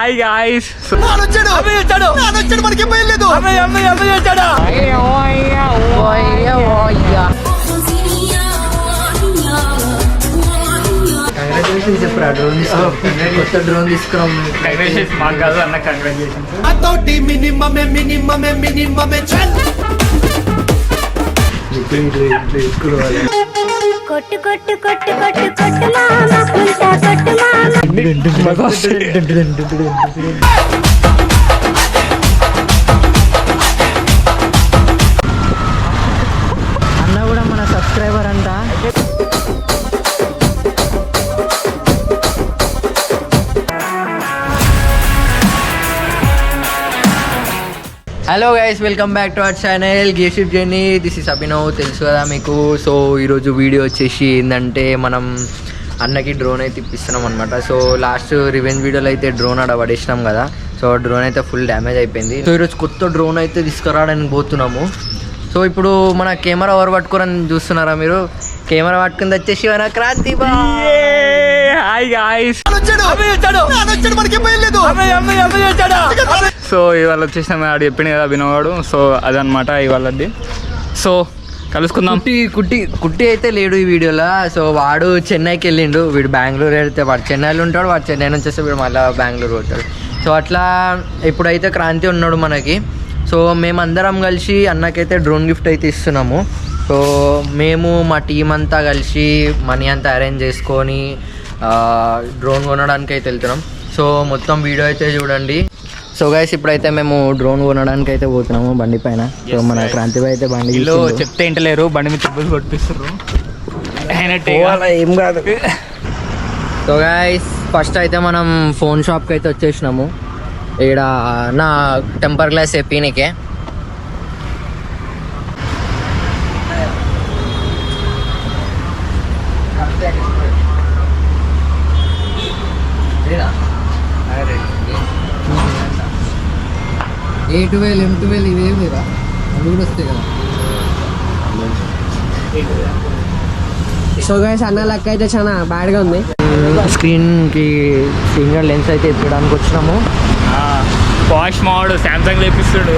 Hi guys. చెప్పరా drone కొత్త drone తీసుకున్నాం. మాకు కాదు అన్న, కంగ్రాచులేషన్స్. కొట్టు కొట్టు కొట్టు కొట్టు కొట్టు మామ కుంటా కొట్టు మామ. అన్న కూడా మన సబ్స్క్రైబర్ అంట. Hello guys, welcome back to our channel గేషిప్ జర్నీ. దిస్ ఇస్ అభినవ్, తెలుసు కదా మీకు. సో ఈరోజు వీడియో వచ్చేసి ఏంటంటే మనం అన్నకి డ్రోన్ అయితే ఇప్పిస్తున్నాం అనమాట. సో లాస్ట్ రివెంజ్ వీడియోలో అయితే డ్రోన్ ఆడ పడేసినాం కదా. సో డ్రోన్ అయితే ఫుల్ డ్యామేజ్ అయిపోయింది. సో ఈరోజు కొత్త డ్రోన్ అయితే తీసుకురావడానికి పోతున్నాము. సో ఇప్పుడు మన కెమెరా ఎవరు పట్టుకోరని చూస్తున్నారా మీరు? కెమెరా పట్టుకుంది వచ్చేసి మన క్రాంతి. Hi guys. సో ఇవాళ వచ్చేసిన ఆడు చెప్పింది కదా అభినవ్ గాడు. సో అదనమాట ఇవాళది. సో కలుసుకుందాం. కుట్టి అయితే లేడు ఈ వీడియోలో. సో వాడు చెన్నైకి వెళ్ళిండు. వీడు బెంగళూరు వెళ్తే వాడు చెన్నైలో ఉంటాడు, వాడు చెన్నై నుంచి వస్తే వీడు మళ్ళీ బెంగళూరు పోతాడు. సో అట్లా ఇప్పుడైతే క్రాంతి ఉన్నాడు మనకి. సో మేమందరం కలిసి అన్నకైతే డ్రోన్ గిఫ్ట్ అయితే ఇస్తున్నాము. సో మేము మా టీం అంతా కలిసి మనీ అంతా అరేంజ్ చేసుకొని డ్రోన్ కొనడానికి అయితే వెళ్తున్నాం. సో మొత్తం వీడియో అయితే చూడండి. సో గైస్, ఇప్పుడైతే మేము డ్రోన్ కొనడానికి అయితే పోతున్నాము బండి పైన. సో మన క్రాంతి భాయ్ అయితే బండి చెప్తే ఇంటలేరు, బండి మీద చెప్పులు కొట్టిస్తారు. ఏం కాదు. సో గైస్, ఫస్ట్ అయితే మనం ఫోన్ షాప్కి అయితే వచ్చేసినాము. ఇక్కడ నా టెంపర్ గ్లాస్ ఎప్పీనికే. A12 M12 ఇవేం లేదా? అవి కూడా వస్తాయి కదా. సో గైస్, అన్న లెక్క అయితే చాలా బ్యాడ్గా ఉంది. స్క్రీన్కి సింగర్ లెన్స్ అయితే ఇప్పడానికి వచ్చినాము. పాష్ మోడ్ సామ్సంగ్ లేపిస్తాడు.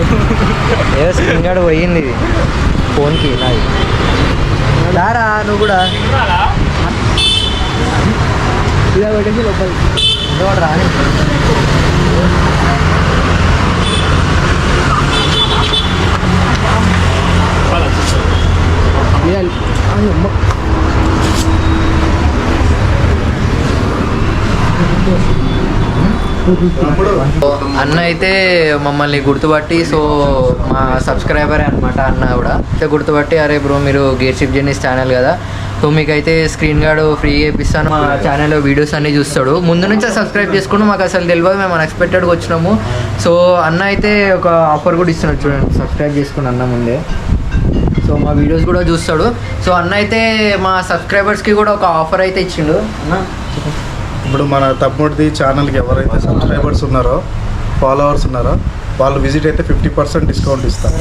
ఏదో స్క్రీన్ గార్డ్ పోయింది ఇది ఫోన్కి. నాది దారా నువ్వు కూడా ఇలా పెట్టేసి లోపలి రాని. అన్న అయితే మమ్మల్ని గుర్తుపట్టి, సో మా సబ్స్క్రైబరే అనమాట అన్న కూడా అయితే గుర్తుపట్టి, అరే బ్రో మీరు గేర్షిప్ జర్నీస్ ఛానల్ కదా, సో మీకైతే స్క్రీన్ గార్డ్ ఫ్రీ చేపిస్తాను, మా ఛానల్లో వీడియోస్ అన్నీ చూస్తాడు. ముందు నుంచే సబ్స్క్రైబ్ చేసుకుంటూ మాకు అసలు తెలియదు, మేము అన్ఎక్స్పెక్టెడ్గా వచ్చినాము. సో అన్న అయితే ఒక ఆఫర్ కూడా ఇస్తున్నాడు చూడండి, సబ్స్క్రైబ్ చేసుకుని అన్న ముందే. సో మా వీడియోస్ కూడా చూస్తాడు. సో అన్న అయితే మా సబ్స్క్రైబర్స్కి కూడా ఒక ఆఫర్ అయితే ఇచ్చిండు. అన్న ఇప్పుడు మన తమ్ముడిది ఛానల్కి ఎవరైతే సబ్స్క్రైబర్స్ ఉన్నారో, ఫాలోవర్స్ ఉన్నారో, వాళ్ళు విజిట్ అయితే 50% డిస్కౌంట్ ఇస్తారు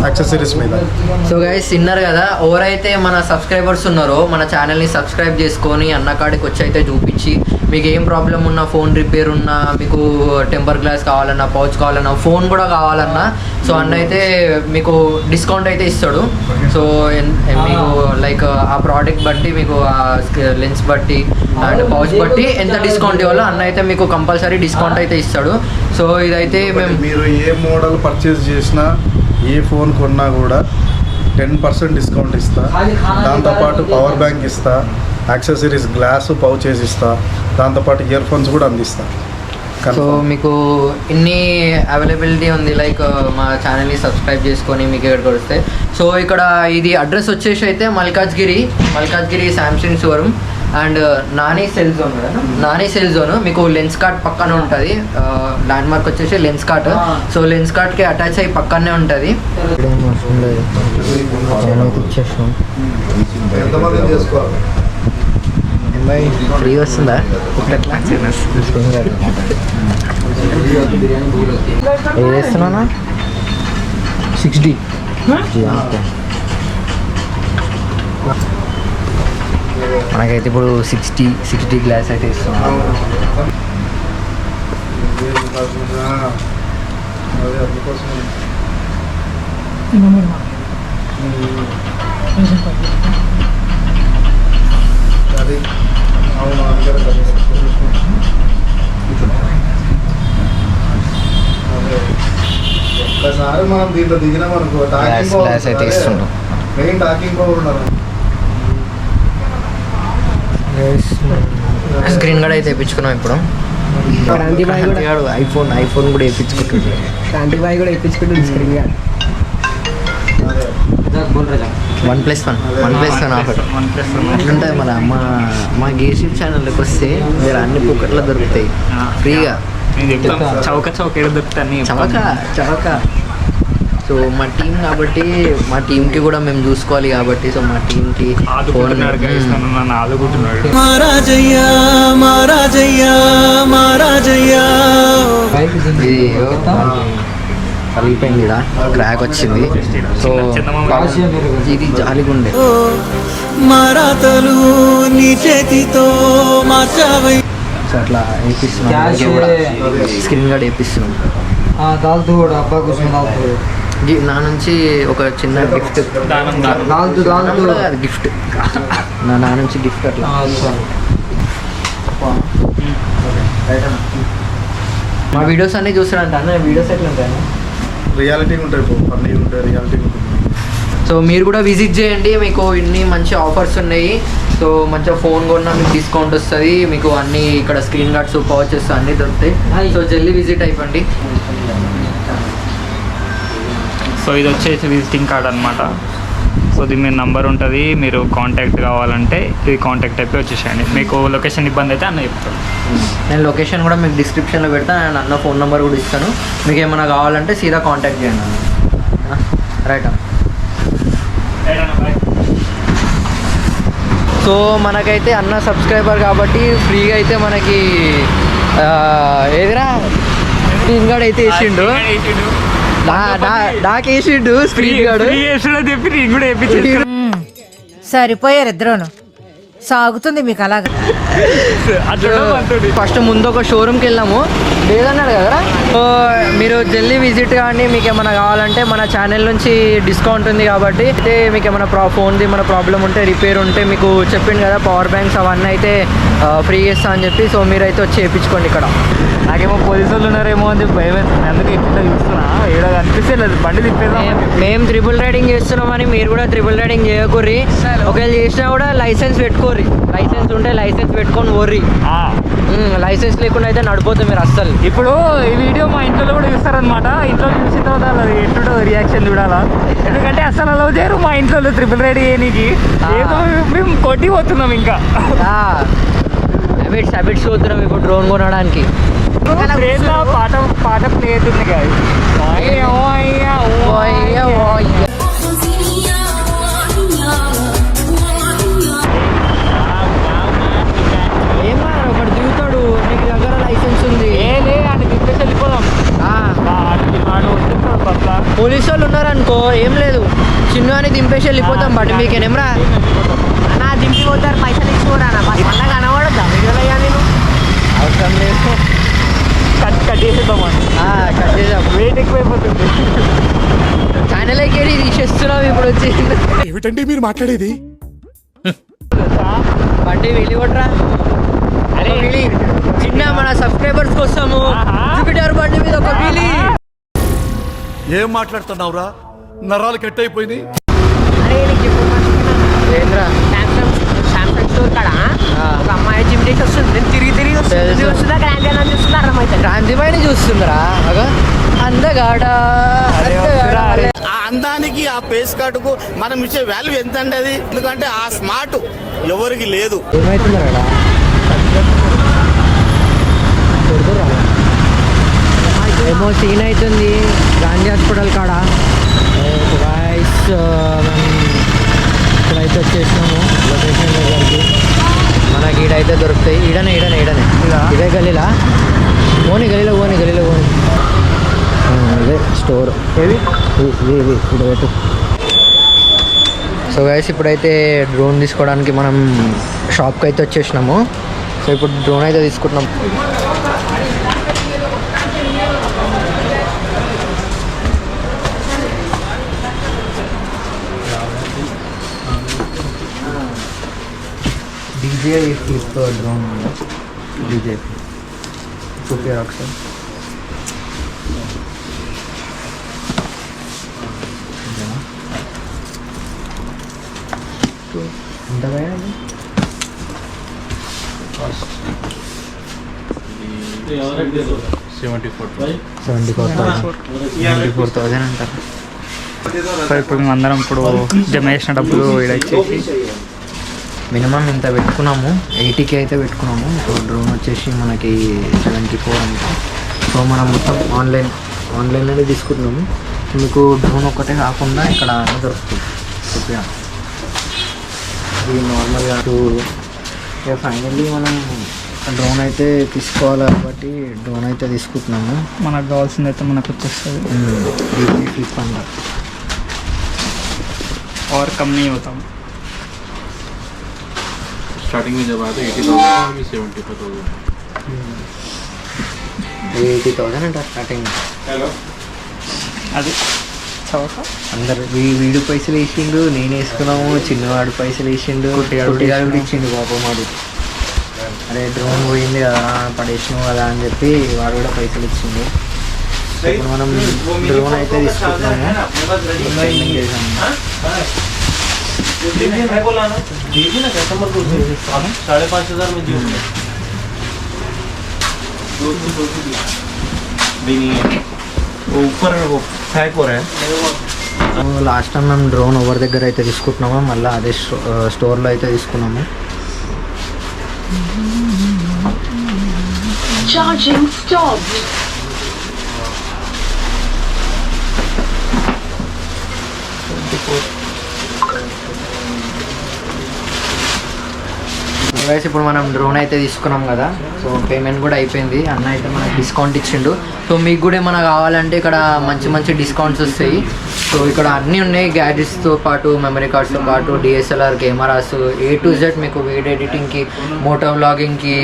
యాక్సెసరీస్ మీద. సో గైస్, విన్నారు కదా, ఎవరైతే మన సబ్స్క్రైబర్స్ ఉన్నారో మన ఛానల్ని సబ్స్క్రైబ్ చేసుకొని అన్న కాడికి వచ్చి అయితే చూపించి, మీకు ఏం ప్రాబ్లం ఉన్నా, ఫోన్ రిపేర్ ఉన్నా, మీకు టెంపర్ గ్లాస్ కావాలన్నా, పౌచ్ కావాలన్నా, ఫోన్ కూడా కావాలన్నా, సో అన్న అయితే మీకు డిస్కౌంట్ అయితే ఇస్తాడు. సో మీకు లైక్ ఆ ప్రోడక్ట్ బట్టి, మీకు ఆ లెన్స్ బట్టి అండ్ పౌచ్ బట్టి ఎంత డిస్కౌంట్ ఇవ్వాలో అన్న అయితే మీకు కంపల్సరీ డిస్కౌంట్ అయితే ఇస్తాడు. సో ఇదైతే మీరు ఏ మోడల్ పర్చేస్ చేసినా, ఏ ఫోన్ కొన్నా కూడా 10% డిస్కౌంట్ ఇస్తా. దాంతోపాటు పవర్ బ్యాంక్ ఇస్తా, యాక్సెసరీస్ గ్లాసు పౌచెస్ ఇస్తా, దాంతోపాటు ఇయర్ ఫోన్స్ కూడా అందిస్తా. సో మీకు ఇన్ని అవైలబిలిటీ ఉంది, లైక్ మా ఛానల్ని సబ్స్క్రైబ్ చేసుకొని మీకు ఇక్కడికి వస్తే. సో ఇక్కడ ఇది అడ్రస్ వచ్చేసి అయితే Malkajgiri Samsung showroom and Nani cell zone కదా, నాని సెల్ జోన్ మీకు లెన్స్ కార్ట్ పక్కన ఉంటుంది. ల్యాండ్ మార్క్ వచ్చేసి లెన్స్ కార్ట్. సో లెన్స్ కార్ట్కి అటాచ్ అయ్యి పక్కనే ఉంటుంది. ఫ్రీ వస్తుందా? ఏ చేస్తున్నా 60 మనకైతే ఇప్పుడు 60 గ్లాస్ అయితే ఇస్తున్నాం. అదే అందుకోసం అది అవును అందుకనే అదే ఒక్కసారి మనం దీంట్లో దిగినాం అనుకో మెయిన్ టాకింగ్ పవర్ ఉండాలి. స్క్రీన్ కూడా అయితే వేయించుకున్నాం ఇప్పుడు. ఐఫోన్ కూడా వేయించుకుంటుంది. క్రాంతి బాయ్ కూడా వేయించుకుంటుంది స్క్రీన్ గార్డ్. అదే OnePlus1 ఆఫర్ అట్లుంటుంది. మన మా గేషిప్ ఛానల్లోకి వస్తే మీరు అన్ని పుక్కట్లో దొరుకుతాయి ఫ్రీగా. చౌక ఏడ దొరుకుతాయి చవక. సో మా టీం కాబట్టి మా టీంకి కూడా మేము చూసుకోవాలి కాబట్టి సో మా టీంకి ఆదుకుంటున్నాడు నన్ను ఆదుకుంటున్నాడు. ఇది పలిగిపోయింది ఇక్కడ, క్రాక్ వచ్చింది. సో ఇది జాలిగుండే సో అట్లా వేపిస్తున్నాం. Screen guard వేపిస్తున్నాం. నా నుంచి ఒక చిన్న గిఫ్ట్, గిఫ్ట్ నా నుంచి గిఫ్ట్ అట్లా. మా వీడియోస్ అన్నీ చూస్తారంట అన్న. వీడియోస్ ఎట్లా ఉంటాయి? రియాలిటీ ఉంటాయి, ఫన్నీ ఉంటాయి, రియాలిటీ ఉంటుంది. సో మీరు కూడా విజిట్ చేయండి, మీకు ఇన్ని మంచి ఆఫర్స్ ఉన్నాయి. సో మంచిగా ఫోన్ కొన్నా మీకు డిస్కౌంట్ వస్తుంది. మీకు అన్నీ ఇక్కడ స్క్రీన్ గార్డ్స్, పౌచెస్ అన్నీ దొరుకుతాయి. సో జల్దీ విజిట్ అయిపోండి. సో ఇది వచ్చేసి విజిటింగ్ కార్డ్ అనమాట. సో దీని మీద నంబర్ ఉంటుంది, మీరు కాంటాక్ట్ కావాలంటే ఇది కాంటాక్ట్ అయిపోయి వచ్చేసేయండి. మీకు లొకేషన్ ఇబ్బంది అయితే అన్న చెప్తాను. నేను లొకేషన్ కూడా మీకు డిస్క్రిప్షన్లో పెడతాను అండ్ అన్న ఫోన్ నెంబర్ కూడా ఇస్తాను. మీకు ఏమైనా కావాలంటే సీదా కాంటాక్ట్ చేయండి అన్న. రైట్ అన్న. సో మనకైతే అన్న సబ్స్క్రైబర్ కాబట్టి ఫ్రీగా అయితే మనకి ఏదిరా స్క్రీన్ గార్డ్ అయితే వేసిండు. నాకు వేసిండు స్క్రీన్ గార్డ్. చెప్పి నేను కూడా వేయించాను. సరిపోయారు ఇద్దరును. సాగుతుంది మీకు అలాగా. ఫస్ట్ ముందు ఒక షోరూమ్కి వెళ్ళాము, లేదన్నాడు కదరా. సో మీరు జల్దీ విజిట్ కానీ మీకు ఏమైనా కావాలంటే మన ఛానల్ నుంచి డిస్కౌంట్ ఉంది కాబట్టి అయితే మీకు ఏమైనా ఫోన్ది మన ప్రాబ్లం ఉంటే రిపేర్ ఉంటే మీకు చెప్పిండు కదా పవర్ బ్యాంక్స్ అవన్నీ అయితే ఫ్రీ చేస్తా అని చెప్పి. సో మీరైతే వచ్చి చేయించుకోండి. ఇక్కడ నాకేమో పోలీసు వాళ్ళు ఉన్నారేమో అని చెప్పి భయం వేస్తుంది. అందుకే ఇట్లా చూస్తున్నా, ఏడ అనిపిస్తే లేదు బండి తిప్పేదా. మేము ట్రిపుల్ రైడింగ్ చేస్తున్నామని మీరు కూడా ట్రిపుల్ రైడింగ్ చేయకూర్రి. ఒకవేళ చేసినా కూడా లైసెన్స్ పెట్టుకోర్రి. లైసెన్స్ ఉంటే లైసెన్స్ పెట్టుకొని ఓర్రి. లైసెన్స్ లేకుండా అయితే నడిపోతుంది మీరు అస్సలు. ఇప్పుడు ఈ వీడియో మా ఇంట్లో కూడా చూస్తారనమాట. ఇంట్లో చూసిన తర్వాత అది ఎట్లుంటో రియాక్షన్ చూడాలా. ఎందుకంటే అసలు అలా చేయరు మా ఇంట్లో ట్రిపుల్ రైడింగ్ చేయడానికి. ఏదో మేము కొట్టి పోతున్నాం ఇంకా. హ్యాబిట్స్ పోతున్నాం ఇప్పుడు డ్రోన్ కొనడానికి. పాట ప్లే అవుతుంది కదా. ఏమో ఒకటి దిగుతాడు, నీకు దగ్గర లైసెన్స్ ఉంది. అని తిప్పేసి వెళ్ళిపోదాం. పోలీసు వాళ్ళు ఉన్నారనుకో ఏం లేదు, చిన్న అని దింపేసి వెళ్ళిపోతాం. బట్ మీకేనేమ్రా నా దింపి పోతారు, పైసలు ఇచ్చుకోరా మళ్ళీ కనబడద్దా మిగతా నేను. అవసరం లేదు, కట్ చేసేద్దామని. కట్ చేద్దాం. వెయిట్ ఎక్కువైపోతుంది. ఛానల్కి వెళ్ళి తీసేస్తున్నాం ఇప్పుడు వచ్చి. ఏమిటండి మీరు మాట్లాడేది? బండి వెళ్ళి కొట్రా. అరే వెళ్ళి చిన్న మన సబ్స్క్రైబర్స్ కోసము జూపిటర్ బండి మీద ఒక వీలి. ఏం మాట్లాడుతున్నావురా? నరాలు కట్ అయిపోయింది. సామ్సంగ్ స్టోర్ కాడ ఒక అమ్మాయి జిమ్ చేసి వస్తుంది. నేను తిరిగి వస్తుందా క్రాంతి అని చూస్తున్నారు. క్రాంతి పైన చూస్తుందిరా అందగాడ. ఆ అందానికి ఆ పేస్ కార్డుకు మనం ఇచ్చే వాల్యూ ఎంత అండి అది? ఎందుకంటే ఆ స్మార్ట్ ఎవరికి లేదు. ఏమైతుందిరా ఏమో సీన్ అవుతుంది గాంధీ హాస్పిటల్ కాడ. వాయిస్ ఇక్కడైతే వచ్చేసినాము లొకేషన్ దగ్గరికి. మనకి ఈడైతే దొరుకుతాయి. ఈడనే ఇదే గలీలా గలీలో పోని ఇదే స్టోర్. ఇది ఇక్కడ పెట్టు. సో గైస్ ఇప్పుడైతే డ్రోన్ తీసుకోవడానికి మనం షాప్కి అయితే వచ్చేసినాము. సో ఇప్పుడు డ్రోన్ అయితే తీసుకుంటున్నాం. DJI ఫ్లిప్ డ్రోన్ DJI చూపారు ఒకసారి. ఎంత పోయాలి 74,000 అంటారు. సో ఇప్పుడు మేము అందరం ఇప్పుడు జమ చేసిన డబ్బులు ఇక్కడ ఇచ్చేసి మినిమం ఇంత పెట్టుకున్నాము, 80K అయితే పెట్టుకున్నాము. సో డ్రోన్ వచ్చేసి మనకి 74 అంటే. సో మనం మొత్తం ఆన్లైన్లోనే తీసుకుంటున్నాము. మీకు డ్రోన్ ఒక్కటే కాకుండా ఇక్కడ అన్నీ దొరుకుతుంది. చెప్పా ఇది నార్మల్గా ఇక ఫైనల్లీ మనం డ్రోన్ అయితే తీసుకోవాలి కాబట్టి డ్రోన్ అయితే తీసుకుంటున్నాము. మనకు కావాల్సింది అయితే మనకు వచ్చేస్తుంది DJI ఫ్లిప్ అంట. और कम नहीं होता. स्टार्टिंग में जब आते 80,000 अभी 75,000 80,000 అంట స్టార్టింగ్. అది చవక అందరు వీడు పైసలు వేసిండు, నేను వేసుకున్నాము, చిన్నవాడు పైసలు వేసిండు, కుట్టిగాడు కూడా ఇచ్చిండు పాపం వాడు. అరే డ్రోన్ పోయింది కదా పడేసినావు కదా అని చెప్పి వాడు కూడా పైసలు ఇచ్చిండు. ఇప్పుడు మనం డ్రోన్ అయితే తీసుకుంటున్నాము. పేమెంట్ చేసాము. లాస్ట్ టైం మేము డ్రోన్ ఎవరి దగ్గర అయితే తీసుకుంటున్నామో మళ్ళీ అదే స్టోర్లో అయితే తీసుకున్నాము. Charging stopped. గైస్ ఇప్పుడు మనం డ్రోన్ అయితే తీసుకున్నాం కదా, సో పేమెంట్ కూడా అయిపోయింది. అన్న అయితే మనకు డిస్కౌంట్ ఇచ్చిండు. సో మీకు కూడా ఏమైనా కావాలంటే ఇక్కడ మంచి మంచి డిస్కౌంట్స్ వస్తాయి. సో ఇక్కడ అన్నీ ఉన్నాయి, గ్యాడ్జెట్స్తో పాటు మెమరీ కార్డ్స్తో పాటు DSLR cameras A to Z మీకు వీడియో ఎడిటింగ్కి, మోటో వ్లాగింగ్కి,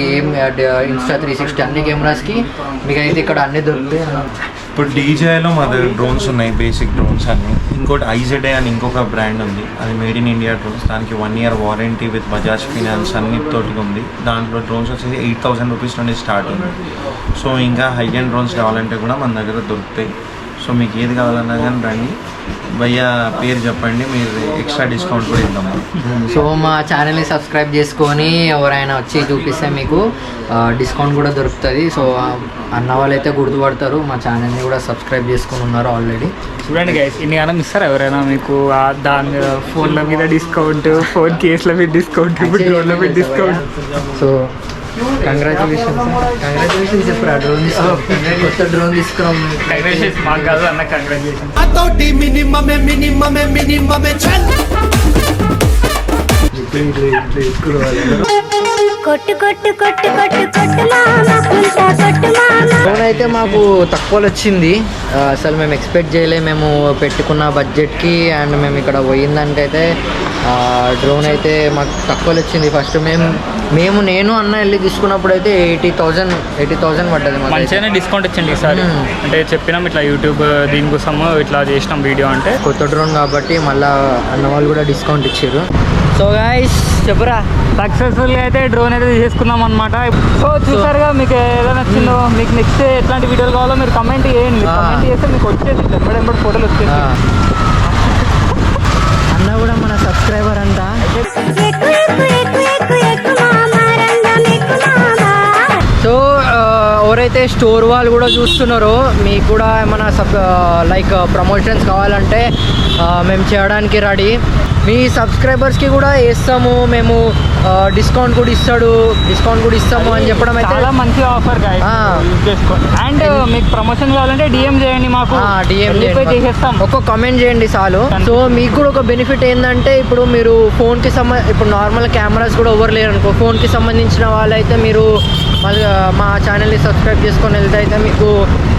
Insta 360 అన్ని కెమెరాస్కి మీకు అయితే ఇక్కడ అన్నీ దొరుకుతాయి. ఇప్పుడు DJIలో మా దగ్గర డ్రోన్స్ ఉన్నాయి, బేసిక్ డ్రోన్స్ అన్ని. ఇంకోటి IZI అని ఇంకొక బ్రాండ్ ఉంది, అది మేడ్ ఇన్ ఇండియా డ్రోన్స్. దానికి 1 year warranty with Bajaj finance అన్నిటితోటి ఉంది. దాంట్లో డ్రోన్స్ వచ్చేసి 8,000 రూపీస్ నుండి స్టార్ట్ ఉంది. సో ఇంకా హై అండ్ డ్రోన్స్ కావాలంటే కూడా మన దగ్గర దొరుకుతాయి. సో మీకు ఏది కావాలన్నా కానీ రండి, భయ్యా పేరు చెప్పండి, మీరు ఎక్స్ట్రా డిస్కౌంట్ కూడా ఇద్దాము. సో మా ఛానల్ని సబ్స్క్రైబ్ చేసుకొని ఎవరైనా వచ్చి చూపిస్తే మీకు డిస్కౌంట్ కూడా దొరుకుతుంది. సో అన్న వాళ్ళు అయితే గుర్తుపడతారు, మా ఛానల్ని కూడా సబ్స్క్రైబ్ చేసుకొని ఉన్నారు ఆల్రెడీ. చూడండి గైస్, ఇన్ని గానం ఇస్తారు ఎవరైనా మీకు దాని మీద ఫోన్ల మీద డిస్కౌంట్, ఫోన్ కేసుల మీద డిస్కౌంట్, ఇప్పుడు డ్రోన్ల మీద డిస్కౌంట్. సో కంగ్రాచులేషన్స్ చెప్పరా, డ్రోన్ తీసుకున్నాం, కొత్త డ్రోన్ తీసుకున్నాం. కంగ్రాచులేషన్స్ మాకు కాదు అన్న, కంగ్రాచులేషన్స్. కొట్టు కొట్టు కొట్టు కొట్టు కొట్టు మామ కుంట కొట్టు మామ. డ్రోన్ అయితే మాకు తక్కువలో వచ్చింది. అసలు మేము ఎక్స్పెక్ట్ చేయలేదు మేము పెట్టుకున్న బడ్జెట్కి. అండ్ మేము ఇక్కడ పోయిందానికి అయితే డ్రోన్ అయితే మాకు తక్కువలో వచ్చింది. ఫస్ట్ నేను అన్న వెళ్ళి తీసుకున్నప్పుడు అయితే 80,000 పడ్డది. మంచిగానే డిస్కౌంట్ ఇచ్చండి ఈసారి. అంటే చెప్పినాం ఇట్లా యూట్యూబ్ దీనికోసం ఇట్లా చేసినాం వీడియో అంటే. కొత్త డ్రోన్ కాబట్టి మళ్ళీ అన్న వాళ్ళు కూడా డిస్కౌంట్ ఇచ్చారు. సో గైస్ చెప్పురా, సక్సెస్ఫుల్గా అయితే డ్రోన్ అయితే తీసుకున్నాం అనమాట. సో చూసారుగా, మీకు ఏదైనా నచ్చిందో, మీకు నెక్స్ట్ ఎట్లాంటి వీడియోలు కావాలో మీరు కమెంట్ చేయండి. కమెంట్ చేస్తే మీకు వచ్చేసి ఎంబడి ఫోటోలు వచ్చేసి. అన్న కూడా మన సబ్స్క్రైబర్ అంట. ఎక్కు ఎక్కు ఎక్కు ఎక్కు ఎక్కు మామ రంగం ఎక్కు మామ. సో ఎవరైతే స్టోర్ వాళ్ళు కూడా చూస్తున్నారో, మీకు కూడా ఏమైనా లైక్ ప్రమోషన్స్ కావాలంటే మేము చేయడానికి రెడీ. మీ సబ్స్క్రైబర్స్కి కూడా వేస్తాము మేము, డిస్కౌంట్ కూడా ఇస్తాము అని చెప్పడం అయితే చాలా మంచి ఆఫర్ యూజ్ చేసుకోండి. అండ్ మీకు ప్రమోషన్ కావాలంటే DM చేయండి, మాకు DM చేసేస్తాం. ఒక కామెంట్ చేయండి చాలు. సో మీకు కూడా ఒక బెనిఫిట్ ఏంటంటే, ఇప్పుడు మీరు ఫోన్కి ఇప్పుడు నార్మల్ కెమెరాస్ కూడా ఎవరు లేరు అనుకో, ఫోన్కి సంబంధించిన వాళ్ళైతే మీరు మళ్ళీ మా ఛానల్ని సబ్స్క్రైబ్ చేసుకొని వెళ్తే అయితే మీకు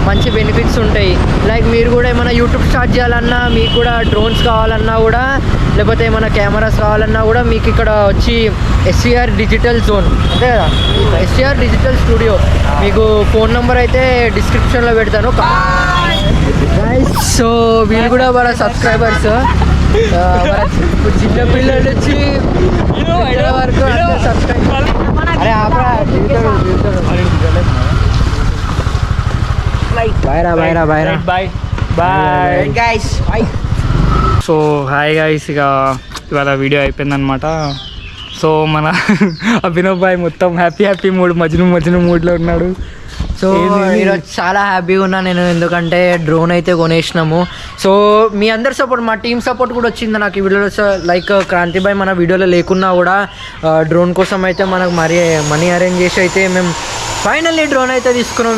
మంచి బెనిఫిట్స్ ఉంటాయి. లైక్ మీరు కూడా ఏమైనా యూట్యూబ్ స్టార్ట్ చేయాలన్నా, మీకు కూడా డ్రోన్స్ కావాలన్నా కూడా, లేకపోతే ఏమైనా కెమెరాస్ కావాలన్నా కూడా మీకు ఇక్కడ వచ్చి SCR డిజిటల్ జోన్ అంతే కదా, SCR డిజిటల్ స్టూడియో. మీకు ఫోన్ నెంబర్ అయితే డిస్క్రిప్షన్లో పెడతాను. సో వీళ్ళు కూడా వాళ్ళ సబ్స్క్రైబర్స్. ఇప్పుడు చిన్న పిల్లలు వచ్చి పెద్దల వరకు అందరూ subscribe. అరే ఆపరా, bye bye bye guys. So hi guys, ఇక ఇవాళ వీడియో అయిపోయిందనమాట. సో మన అభినవ్ బాయ్ మొత్తం హ్యాపీ మజ్ను మూడ్లో ఉన్నాడు. సో ఈరోజు చాలా హ్యాపీగా ఉన్నా నేను, ఎందుకంటే డ్రోన్ అయితే కొనేసినాము. సో మీ అందరి సపోర్ట్, మా టీం సపోర్ట్ కూడా వచ్చింది నాకు ఈ వీడియోలో. లైక్ క్రాంతి బాయ్ మన వీడియోలో లేకున్నా కూడా డ్రోన్ కోసం అయితే మనకు మనీ అరేంజ్ చేసి అయితే మేము ఫైనల్లీ డ్రోన్ అయితే తీసుకున్నాం.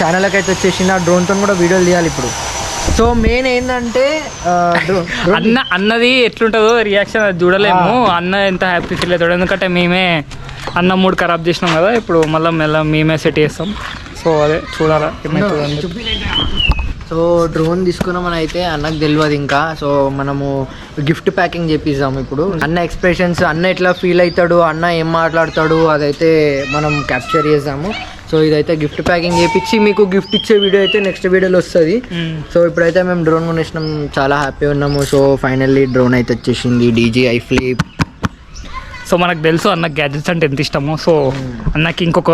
ఛానల్కి అయితే వచ్చేసింది, ఆ డ్రోన్తో కూడా వీడియోలు తీయాలి ఇప్పుడు. సో మెయిన్ ఏంటంటే అన్నది ఎట్లుంటుందో రియాక్షన్ అది చూడలేము. అన్న ఎంత హ్యాపీ ఫీల్ అవుతాడు, ఎందుకంటే మేమే అన్న మూడ్ ఖరాబ్ చేసినాం కదా, ఇప్పుడు మళ్ళీ మేమే సెట్ చేస్తాం. సో అదే చూడాలా ఏమవుతుందండి. సో డ్రోన్ తీసుకున్నామని అయితే అన్నకు తెలియదు ఇంకా. సో మనము గిఫ్ట్ ప్యాకింగ్ చేపిస్తాము ఇప్పుడు. అన్న ఎక్స్ప్రెషన్స్, అన్న ఎట్లా ఫీల్ అవుతాడు, అన్న ఏం మాట్లాడతాడు, అదైతే మనం క్యాప్చర్ చేసాము. సో ఇదైతే గిఫ్ట్ ప్యాకింగ్ చేపించి మీకు గిఫ్ట్ ఇచ్చే వీడియో అయితే నెక్స్ట్ వీడియోలో వస్తుంది. సో ఇప్పుడైతే మేము డ్రోన్ కొనేసినాం, చాలా హ్యాపీ ఉన్నాము. సో ఫైనల్లీ డ్రోన్ అయితే వచ్చేసింది, DJI Flip. సో మనకు తెలుసు అన్న గ్యాడ్జెట్స్ అంటే ఎంత ఇష్టమో. సో అన్నకి ఇంకొక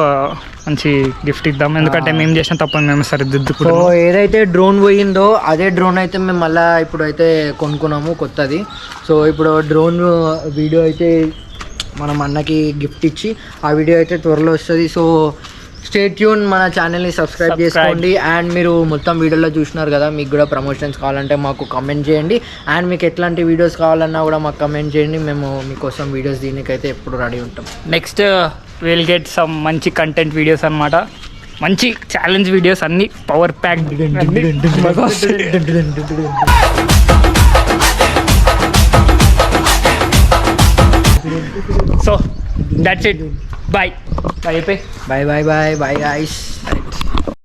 మంచి గిఫ్ట్ ఇద్దాం, ఎందుకంటే మేము చేసిన తప్పని మేము సరిదిద్దుకుంటాం. సో ఏదైతే డ్రోన్ పోయిందో అదే డ్రోన్ అయితే మేము మళ్ళీ ఇప్పుడు అయితే కొనుక్కున్నాము కొత్తది. సో ఇప్పుడు డ్రోన్ వీడియో అయితే మనం అన్నకి గిఫ్ట్ ఇచ్చి ఆ వీడియో అయితే త్వరలో వస్తుంది. సో స్టే ట్యూన్, మన ఛానల్ని సబ్స్క్రైబ్ చేసుకోండి. అండ్ మీరు మొత్తం వీడియోలో చూసినారు కదా, మీకు కూడా ప్రమోషన్స్ కావాలంటే మాకు కమెంట్ చేయండి. అండ్ మీకు ఎట్లాంటి వీడియోస్ కావాలన్నా కూడా మాకు కమెంట్ చేయండి, మేము మీకోసం వీడియోస్ దీనికైతే ఎప్పుడు రెడీ ఉంటాం. నెక్స్ట్ విల్ గెట్ సమ్ మంచి కంటెంట్ వీడియోస్ అనమాట, మంచి ఛాలెంజ్ వీడియోస్, అన్ని power pack. So that's it, bye. Bye guys.